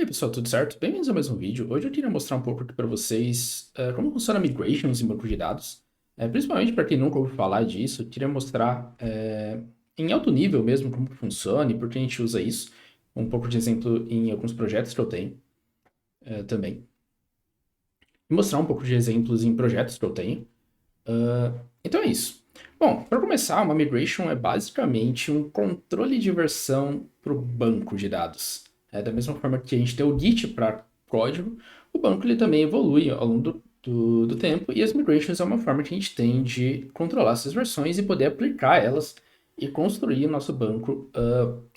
aí pessoal, tudo certo? Bem-vindos ao mesmo vídeo. Hoje eu queria mostrar um pouco aqui para vocês como funciona migrations em banco de dados. Principalmente para quem nunca ouviu falar disso, eu queria mostrar em alto nível mesmo como que funciona e por que a gente usa isso. Um pouco de exemplo em alguns projetos que eu tenho também. E mostrar um pouco de exemplos em projetos que eu tenho. Então é isso. Bom, para começar, uma migration é basicamente um controle de versão para o banco de dados. Da mesma forma que a gente tem o Git para código, o banco ele também evolui ao longo do tempo, e as migrations é uma forma que a gente tem de controlar essas versões e poder aplicar elas e construir o nosso banco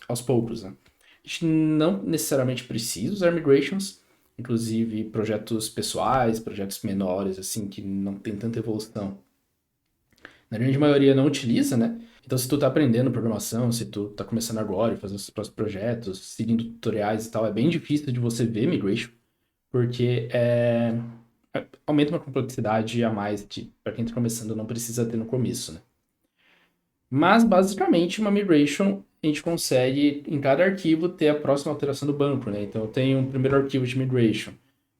aos poucos. Né? A gente não necessariamente precisa usar migrations, inclusive projetos pessoais, projetos menores, assim, que não tem tanta evolução. A grande maioria não utiliza, né? Então, se tu tá aprendendo programação, se tu tá começando agora e fazendo os próximos projetos, seguindo tutoriais e tal, é bem difícil de você ver migration, porque aumenta uma complexidade a mais que, para quem tá começando, não precisa ter no começo, né? Mas, basicamente, uma migration, a gente consegue, em cada arquivo, ter a próxima alteração do banco, né? Então, eu tenho um primeiro arquivo de migration,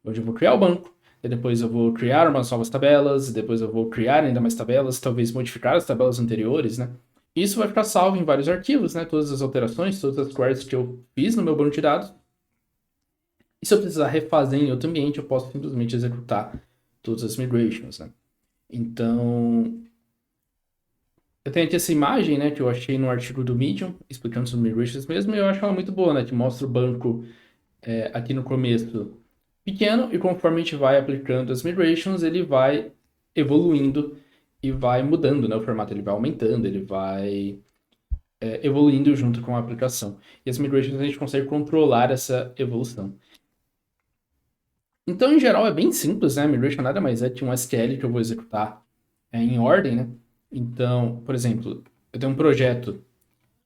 onde eu vou criar o banco, e depois eu vou criar umas novas tabelas, depois eu vou criar ainda mais tabelas, talvez modificar as tabelas anteriores, né? E isso vai ficar salvo em vários arquivos, né? Todas as alterações, todas as queries que eu fiz no meu banco de dados. E se eu precisar refazer em outro ambiente, eu posso simplesmente executar todas as migrations, né? Então, eu tenho aqui essa imagem, né, que eu achei no artigo do Medium, explicando sobre migrations mesmo, e eu acho ela muito boa, né, que mostra o banco aqui no começo pequeno, e conforme a gente vai aplicando as migrations, ele vai evoluindo e vai mudando, né, o formato, ele vai aumentando, ele vai evoluindo junto com a aplicação. E as migrations a gente consegue controlar essa evolução. Então, em geral, é bem simples, né, a migration nada mais é que um SQL que eu vou executar em ordem, né. Então, por exemplo, eu tenho um projeto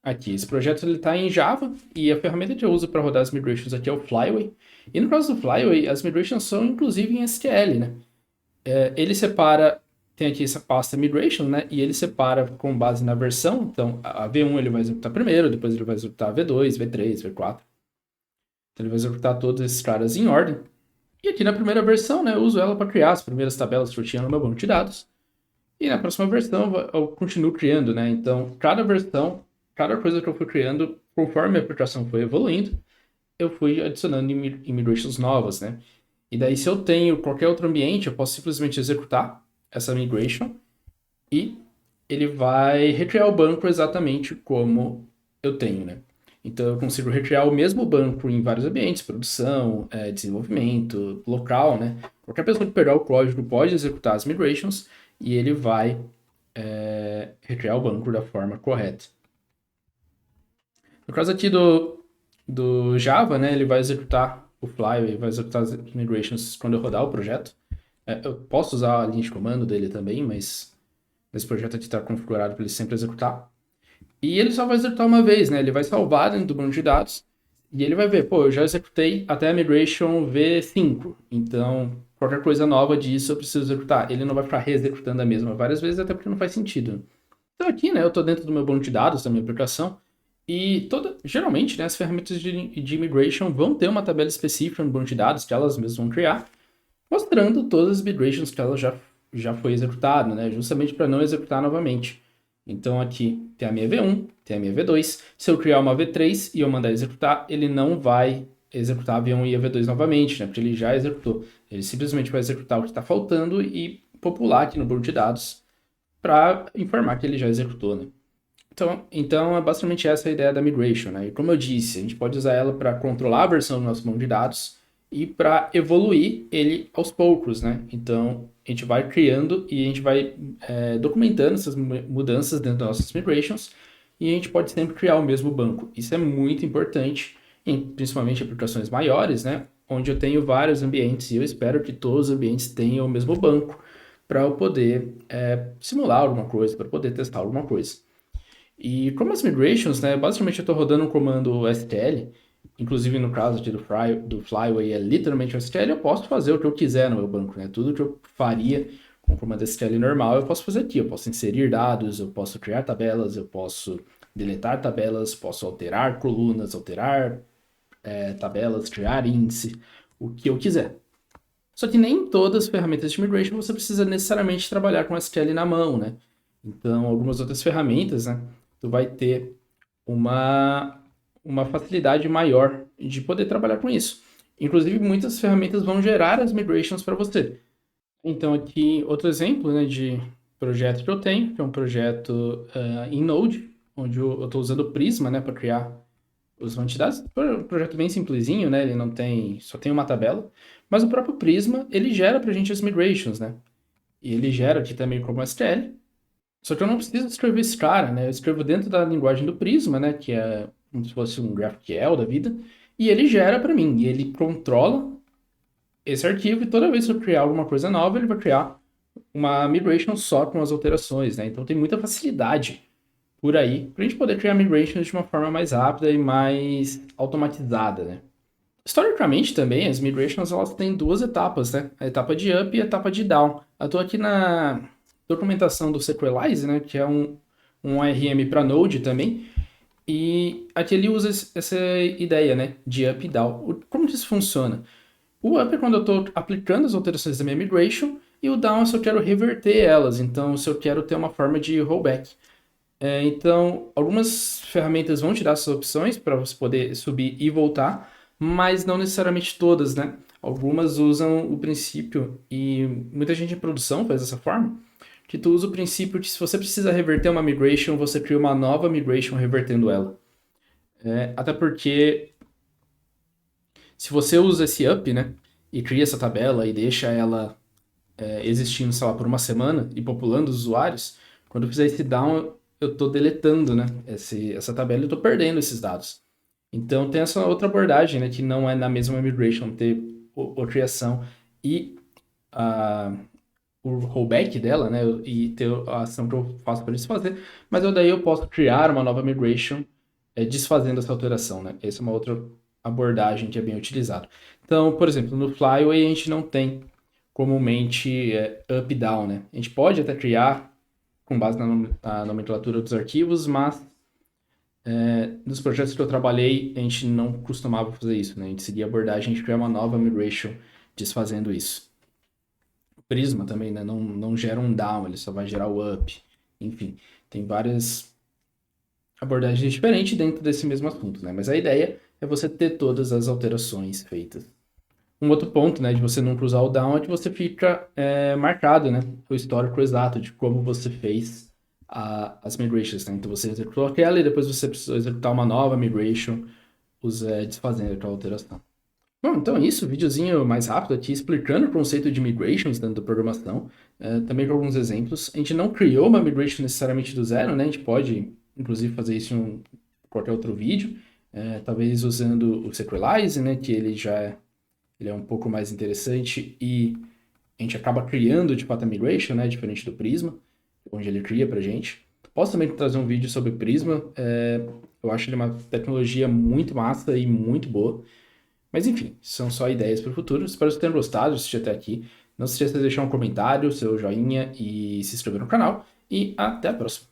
aqui. Esse projeto ele está em Java e a ferramenta que eu uso para rodar as migrations aqui é o Flyway. E no caso do Flyway, as migrations são inclusive em SQL, né? Ele separa, tem aqui essa pasta migration, né? E ele separa com base na versão. Então, a V1 ele vai executar primeiro, depois ele vai executar a V2, V3, V4. Então, ele vai executar todos esses caras em ordem. E aqui na primeira versão, né, eu uso ela para criar as primeiras tabelas que eu tinha no meu banco de dados. E na próxima versão eu continuo criando, né? Então, cada versão, cada coisa que eu fui criando, conforme a aplicação foi evoluindo, eu fui adicionando migrations novas, né? E daí, se eu tenho qualquer outro ambiente, eu posso simplesmente executar essa migration e ele vai recriar o banco exatamente como eu tenho, né? Então, eu consigo recriar o mesmo banco em vários ambientes, produção, desenvolvimento, local, né? Qualquer pessoa que pegar o código pode executar as migrations e ele vai recriar o banco da forma correta. No caso aqui do Java, né, ele vai executar o Flyway, vai executar as migrations quando eu rodar o projeto. Eu posso usar a linha de comando dele também, mas nesse projeto aqui está configurado para ele sempre executar. E ele só vai executar uma vez, né? Ele vai salvar dentro do banco de dados e ele vai ver, pô, eu já executei até a migration V5, então qualquer coisa nova disso eu preciso executar. Ele não vai ficar reexecutando a mesma várias vezes, até porque não faz sentido. Então aqui, né, eu estou dentro do meu banco de dados, da minha aplicação, e geralmente, né, as ferramentas de migration vão ter uma tabela específica no banco de dados que elas mesmas vão criar, mostrando todas as migrations que ela já foi executada, né, justamente para não executar novamente. Então aqui tem a minha V1, tem a minha V2. Se eu criar uma V3 e eu mandar executar, ele não vai executar a V1 e a V2 novamente, né, porque ele já executou. Ele simplesmente vai executar o que está faltando e popular aqui no banco de dados para informar que ele já executou, né? Então, é basicamente essa a ideia da migration, né? E como eu disse, a gente pode usar ela para controlar a versão do nosso banco de dados e para evoluir ele aos poucos, né? Então, a gente vai criando e a gente vai documentando essas mudanças dentro das nossas migrations e a gente pode sempre criar o mesmo banco. Isso é muito importante, principalmente em aplicações maiores, né? Onde eu tenho vários ambientes e eu espero que todos os ambientes tenham o mesmo banco para eu poder simular alguma coisa, para poder testar alguma coisa. E como as migrations, né, basicamente eu estou rodando um comando STL, inclusive no caso aqui do Flyway é literalmente um STL, eu posso fazer o que eu quiser no meu banco, né? Tudo que eu faria com o comando STL normal eu posso fazer aqui. Eu posso inserir dados, eu posso criar tabelas, eu posso deletar tabelas, posso alterar colunas, alterar tabelas, criar índice, o que eu quiser. Só que nem todas as ferramentas de migration você precisa necessariamente trabalhar com SQL na mão, né? Então, algumas outras ferramentas, né? Tu vai ter uma, uma facilidade maior de poder trabalhar com isso. Inclusive, muitas ferramentas vão gerar as migrations para você. Então, aqui, outro exemplo, né, de projeto que eu tenho, que é um projeto em Node, onde eu estou usando o Prisma, né, para criar as quantidades. É um projeto bem simplesinho, né, ele não tem, só tem uma tabela, mas o próprio Prisma, ele gera para a gente as migrations, né, e ele gera aqui também como SQL, só que eu não preciso escrever esse cara, né, eu escrevo dentro da linguagem do Prisma, né, que é como se fosse um GraphQL da vida, e ele gera para mim, e ele controla esse arquivo, e toda vez que eu criar alguma coisa nova, ele vai criar uma migration só com as alterações, né? Então tem muita facilidade por aí para a gente poder criar migrations de uma forma mais rápida e mais automatizada, né? Historicamente também, as migrations elas têm duas etapas, né? A etapa de up e a etapa de down. Eu estou aqui na documentação do Sequelize, né? Que é um ORM para Node também. E aqui ele usa essa ideia, né? De up e down. Como que isso funciona? O up é quando eu estou aplicando as alterações da minha migration, e o down é se eu quero reverter elas, então se eu quero ter uma forma de rollback. Então, algumas ferramentas vão te dar essas opções para você poder subir e voltar, mas não necessariamente todas, né? Algumas usam o princípio, e muita gente em produção faz dessa forma, que tu usa o princípio de se você precisa reverter uma migration, você cria uma nova migration revertendo ela. Até porque se você usa esse up, né, e cria essa tabela e deixa ela existindo, sei lá, por uma semana e populando os usuários, quando eu fizer esse down, eu estou deletando, né, essa tabela e estou perdendo esses dados. Então tem essa outra abordagem, né, que não é na mesma migration ter a criação e o rollback dela, né, e ter a ação que eu faço para desfazer, mas daí eu posso criar uma nova migration desfazendo essa alteração, né? Essa é uma outra abordagem que é bem utilizada. Então, por exemplo, no Flyway a gente não tem comumente up e down, né? A gente pode até criar com base na nomenclatura dos arquivos, mas nos projetos que eu trabalhei a gente não costumava fazer isso, né? A gente seguia a abordagem de criar uma nova migration desfazendo isso. O Prisma também, né? Não gera um down, ele só vai gerar o up. Enfim, tem várias abordagens diferentes dentro desse mesmo assunto, né? Mas a ideia é você ter todas as alterações feitas. Um outro ponto, né, de você não cruzar o down é que você fica marcado, né, o histórico exato de como você fez as migrations, né? Então você executou aquela e depois você precisou executar uma nova migration, desfazendo aquela alteração. Bom, então é isso, videozinho mais rápido aqui explicando o conceito de migrations dentro da programação, também com alguns exemplos. A gente não criou uma migration necessariamente do zero, né? A gente pode, inclusive, fazer isso em qualquer outro vídeo, talvez usando o Sequelize, né? Que ele é um pouco mais interessante e a gente acaba criando de fato a migration, né? Diferente do Prisma, onde ele cria pra gente. Posso também trazer um vídeo sobre Prisma, eu acho ele uma tecnologia muito massa e muito boa. Mas enfim, são só ideias para o futuro. Espero que vocês tenham gostado de assistir até aqui. Não se esqueça de deixar um comentário, seu joinha e se inscrever no canal. E até a próxima.